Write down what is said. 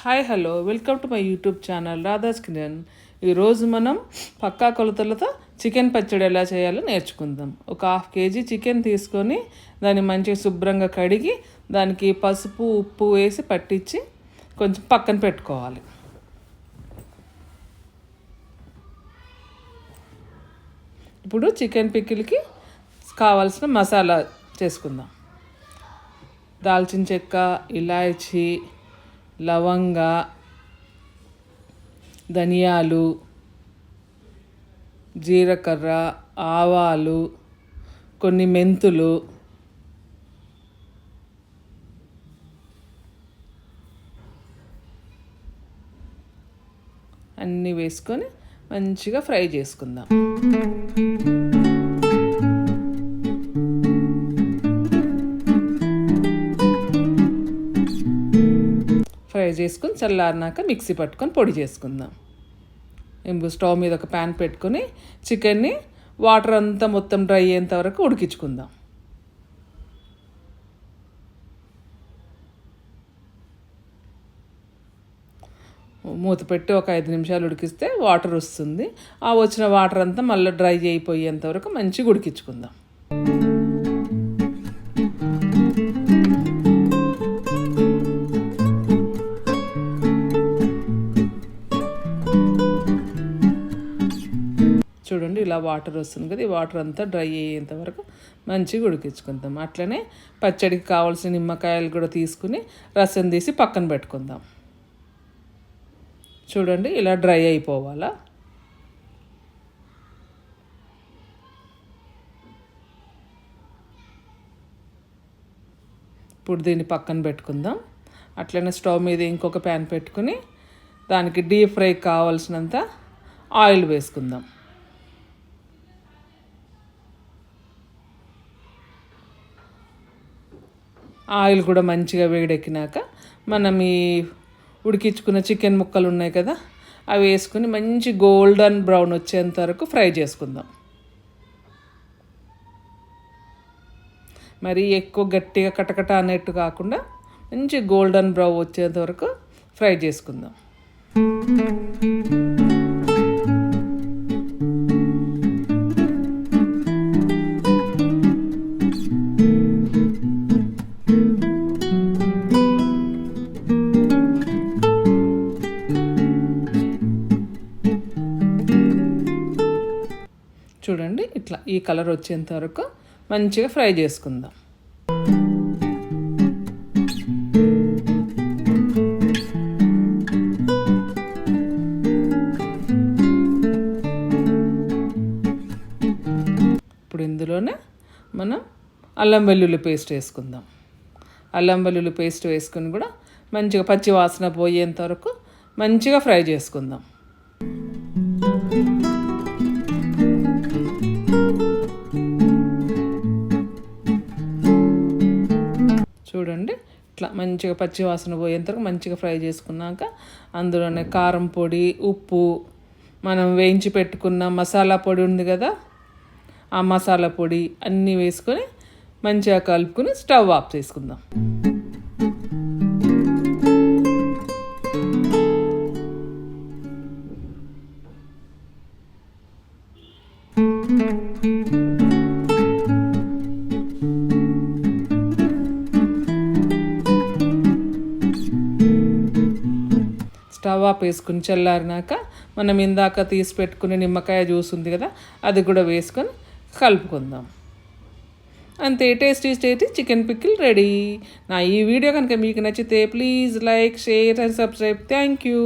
Hi hello welcome to my YouTube channel Radha's kitchen. ఈరోజు మనం పక్కా కొలతలతో చికెన్ పచ్చడి ఎలా చేయాలో నేర్చుకుందాం. ఒక 1/2 kg చికెన్ తీసుకొని దాన్ని మంచిగా శుభ్రంగా కడిగి దానికి పసుపు ఉప్పు వేసి పట్టించి కొంచెం పక్కన పెట్టుకోవాలి. ఇప్పుడు చికెన్ పికిల్కి కావాల్సిన మసాలా చేసుకుందాం. దాల్చిన చెక్క, ఇలాయచీ, లవంగ, ధనియాలు, జీలకర్ర, ఆవాలు, కొన్ని మెంతులు, అన్నీ వేసుకొని మంచిగా ఫ్రై చేసుకుందాం. ఫ్రై చేసుకుని చల్లారినాక మిక్సీ పట్టుకొని పొడి చేసుకుందాం. స్టవ్ మీద ఒక ప్యాన్ పెట్టుకొని చికెన్ని వాటర్ అంతా మొత్తం డ్రై అయ్యేంత వరకు ఉడికించుకుందాం. మూత పెట్టి ఒక 5 నిమిషాలు ఉడికిస్తే వాటర్ వస్తుంది. ఆ వచ్చిన వాటర్ అంతా మళ్ళీ డ్రై అయిపోయేంత వరకు మంచిగా ఉడికించుకుందాం. చూడండి, ఇలా వాటర్ వస్తుంది కదా, ఈ వాటర్ అంతా డ్రై అయ్యేంత వరకు మంచిగా ఉడికించుకుందాం. అట్లనే పచ్చడికి కావాల్సిన నిమ్మకాయలు కూడా తీసుకుని రసం తీసి పక్కన పెట్టుకుందాం. చూడండి, ఇలా డ్రై అయిపోవాలా. ఇప్పుడు దీన్ని పక్కన పెట్టుకుందాం. అట్లనే స్టవ్ మీద ఇంకొక ప్యాన్ పెట్టుకుని దానికి డీప్ ఫ్రై కావాల్సినంత ఆయిల్ వేసుకుందాం. ఆయిల్ కూడా మంచిగా వేడెక్కినాక మనం ఈ ఉడికించుకున్న చికెన్ ముక్కలు ఉన్నాయి కదా, అవి వేసుకుని మంచి గోల్డెన్ బ్రౌన్ వచ్చేంత వరకు ఫ్రై చేసుకుందాం. మరి ఎక్కువ గట్టిగా కటకట అనేట్టు కాకుండా మంచి గోల్డెన్ బ్రౌన్ వచ్చేంత వరకు ఫ్రై చేసుకుందాం. చూడండి, ఇట్లా ఈ కలర్ వచ్చేంత వరకు మంచిగా ఫ్రై చేసుకుందాం. ఇప్పుడు ఇందులోనే మనం అల్లం వెల్లుల్లి పేస్ట్ వేసుకుందాం. అల్లం వెల్లుల్లి పేస్ట్ వేసుకొని కూడా మంచిగా పచ్చి వాసన పోయేంత వరకు మంచిగా ఫ్రై చేసుకుందాం. చూడండి, ఇట్లా మంచిగా పచ్చి వాసన పోయేంతవరకు మంచిగా ఫ్రై చేసుకున్నాక అందులోనే కారం పొడి, ఉప్పు, మనం వేయించి పెట్టుకున్న మసాలా పొడి ఉంది కదా, ఆ మసాలా పొడి అన్నీ వేసుకొని మంచిగా కలుపుకొని స్టవ్ ఆఫ్ చేసుకుందాం. స్టవ్ ఆఫ్ వేసుకుని చల్లారినాక మనం ఇందాక తీసి పెట్టుకునే నిమ్మకాయ జ్యూస్ ఉంది కదా, అది కూడా వేసుకొని కలుపుకుందాం. అంతే, టేస్టీ చికెన్ పికిల్ రెడీ. నా ఈ వీడియో కనుక మీకు నచ్చితే please like, share and subscribe. Thank you.